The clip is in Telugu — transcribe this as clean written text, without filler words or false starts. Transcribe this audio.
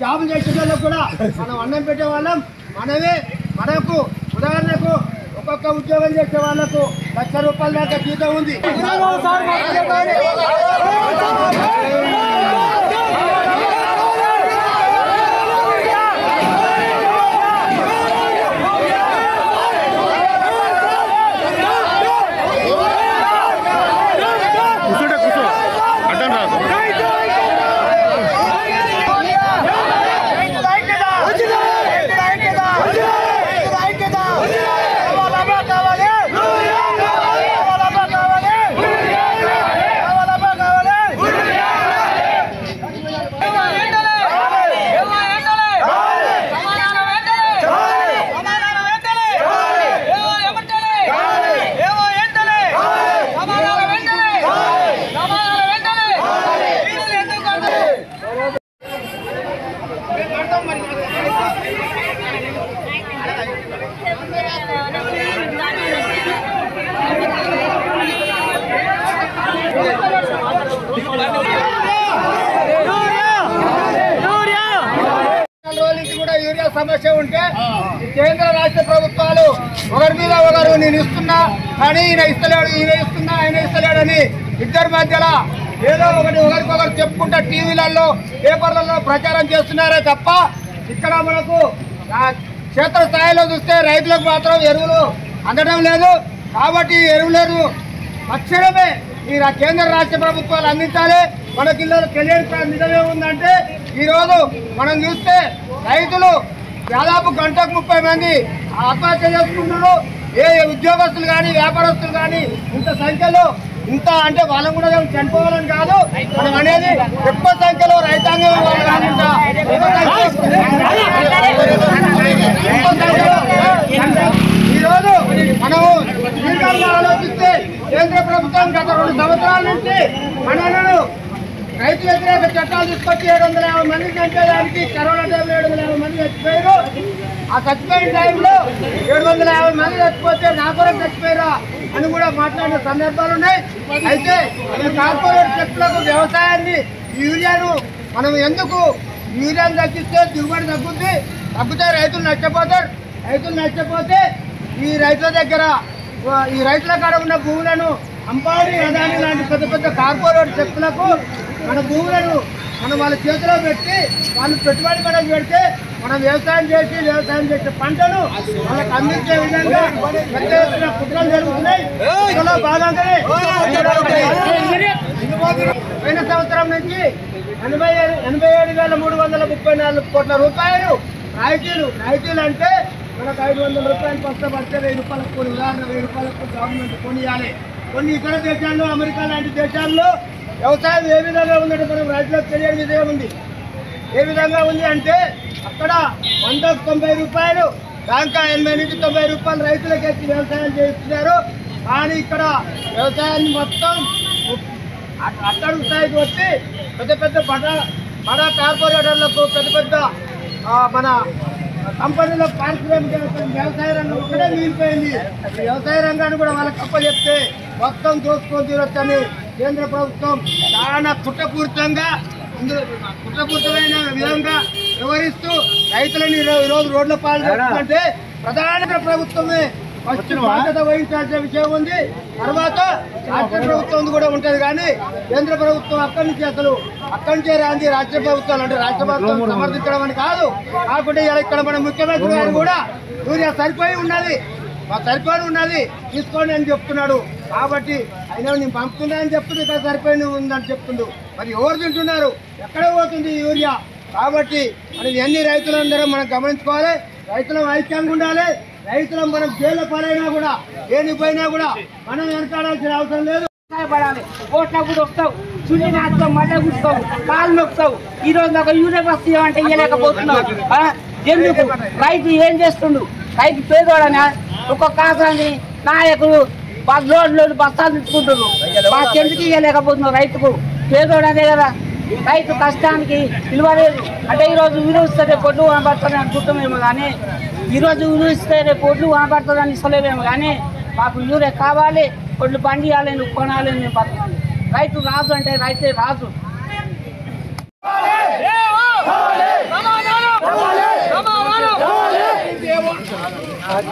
జాబులు చేసే వాళ్ళకు కూడా మనం అన్నం పెట్టే వాళ్ళం మనమే. మనకు ఉదాహరణకు ఒక్కొక్క ఉద్యోగం చేసే వాళ్ళకు ₹1,00,000 దాకా జీతం ఉంది. యూరియా సమస్య ఉంటే కేంద్ర రాష్ట్ర ప్రభుత్వాలు ఒకరి మీద ఒకరు నేను ఇస్తున్నా కానీ ఈయన ఇస్తలేడు, ఈయన ఇస్తున్నా ఆయన ఇస్తలేడని ఇద్దరి మధ్యలో ఏదో ఒకరికొకరు చెప్పుకుంటా టీవీలలో పేపర్లలో ప్రచారం చేస్తున్నారే తప్ప ఇక్కడ మనకు క్షేత్రస్థాయిలో చూస్తే రైతులకు మాత్రం ఎరువులు అందడం లేదు. కాబట్టి ఎరువులను తక్షణమే ఈ కేంద్ర రాష్ట్ర ప్రభుత్వాలు అందించాలి. మనకి తెలియని నిజమే ఉందంటే ఈరోజు మనం చూస్తే రైతులు దాదాపు గంటకు 30 మంది ఆత్మహత్య చేసుకుంటున్నారు. ఏ ఉద్యోగస్తులు కానీ వ్యాపారస్తులు కానీ ఇంత సంఖ్యలో ఇంత అంటే వాళ్ళని కూడా చనిపోవాలని కాదు మనం అనేది ఎక్కువ సంఖ్యలో రైతాంగం ఈరోజు మనము దీర్ఘంగా ఆలోచిస్తే కేంద్ర ప్రభుత్వం గత 2 సంవత్సరాల నుంచి మనను రైతు వ్యతిరేక చట్టాలు తీసుకొచ్చి 750 మంది చంపేదానికి కరోనా టైంలో 750 మంది చచ్చిపోయారు. ఆ చచ్చిపోయిన టైంలో 750 మంది చచ్చిపోతే నా కొరకు చచ్చిపోయారా అని కూడా మాట్లాడిన సందర్భాలు ఉన్నాయి. అయితే కార్పొరేట్ శక్తులకు వ్యవసాయాన్ని యూరియాను మనం ఎందుకు యూరియాను తగ్గిస్తే దిగుబడి తగ్గుద్ది, తగ్గితే రైతులు నష్టపోతారు. రైతులు నష్టపోతే ఈ రైతుల దగ్గర ఈ రైతుల కాడ ఉన్న భూములను అంబానీ అదానీ లాంటి పెద్ద పెద్ద కార్పొరేట్ శక్తులకు మన భూములను మనం వాళ్ళ చేతిలో పెట్టి వాళ్ళు పెట్టుబడి పడక పెడితే మనం వ్యవసాయం చేసే పంటను వాళ్ళకి అందించే విధంగా పెద్ద ఎత్తున కుట్రలు జరుగుతున్నాయి. ఇందులో భాగంగానే పోయిన సంవత్సరం నుంచి 87,334 కోట్ల రూపాయలు రాయితీలు అంటే మనకు 500 రూపాయలు ఫస్ట్ పడితే 1000 రూపాయలకు కొని ఉదాహరణ 1000 రూపాయలకు గవర్నమెంట్ కొనియాలి. కొన్ని ఇతర దేశాల్లో అమెరికా లాంటి దేశాల్లో వ్యవసాయం ఏ విధంగా ఉందంటే మనం రైతులకు తెలియని విధంగా ఉంది. ఏ విధంగా ఉంది అంటే అక్కడ 100కు 90 రూపాయలు దాకా 80 నుంచి 90 రూపాయలు రైతులకు ఎక్కి వ్యవసాయం చేస్తున్నారు. కానీ ఇక్కడ వ్యవసాయాన్ని మొత్తం అట్టడుగు స్థాయికి వచ్చి పెద్ద పెద్ద బడా కార్పొరేటర్లకు పెద్ద పెద్ద మన కంపెనీలో పారిశ్రామిక వ్యవసాయ రంగం ఒకటే మిగిలిపోయింది. వ్యవసాయ రంగాన్ని కూడా వాళ్ళకి అప్పచెప్తే మొత్తం దోచుకొని తీరొచ్చని కేంద్ర ప్రభుత్వం చాలా కుట్రపూరితమైన విధంగా వ్యవహరిస్తూ రైతులని ఈరోజు రోడ్ల పాలు చేస్తుందంటే ప్రధాన ప్రభుత్వమే ఫస్ట్ బాధ్యత వహించాల్సిన విషయం ఉంది. తర్వాత రాష్ట్ర ప్రభుత్వం కూడా ఉంటుంది. కానీ కేంద్ర ప్రభుత్వం అక్కడి నుంచే రాంది రాష్ట్ర ప్రభుత్వాలు అంటే రాష్ట్ర ప్రభుత్వం సమర్థించడం అని కాదు. కాకుండా ఇక్కడ మన ముఖ్యమంత్రి గారు కూడా యూరియా సరిపోయి ఉన్నది తీసుకోండి అని చెప్తున్నాడు. కాబట్టి అయినా నేను పంపుతున్నా అని చెప్తుంది, ఇక్కడ సరిపోయి ఉందని చెప్తుండు. మరి ఎవరు తింటున్నారు, ఎక్కడ పోతుంది యూరియా? కాబట్టి మనం ఎన్ని రైతులందరం మనం గమనించుకోవాలి. రైతులం ఐక్యంగా ఉండాలి. రైతులం మనం జైల్లో పడైనా కూడా దేనికి పోయినా కూడా మనం వెనకాడాల్సిన అవసరం లేదు. పడాలి ఓట్లకు కూడా వస్తావు, చున్ని నాటుతావు, మళ్ళీ కూర్చుతావు, కాళ్ళు నొక్కుతావు. ఈ రోజు నాకు యూరియా బస్తీ అంటే ఇవ్వలేకపోతున్నావు. ఎందుకు? రైతు ఏం చేస్తుండు? రైతు పేదోడనా? ఒక్కొక్క కాసాన్ని నాయకులు రోడ్లు బస్తాలు తెచ్చుకుంటున్నారు. మాకెందుకు ఇవ్వలేకపోతున్నావు? రైతుకు పేదోడనే కదా. రైతు కష్టానికి విలువ లేదు. అంటే ఈరోజు విలువిస్తే రేపు ఒడ్లు కనబడుతుంది అనుకుంటామేమో కానీ ఈరోజు విలువిస్తే రేపు ఒడ్లు కనబడుతుందని ఇస్తలేమేమో కానీ మాకు యూరియా కావాలి, ఒడ్లు పండియాలి, నువ్వు కొనాలి, నేను బతకాలి. రైతు రాజు అంటే రైతే రాజు. మరి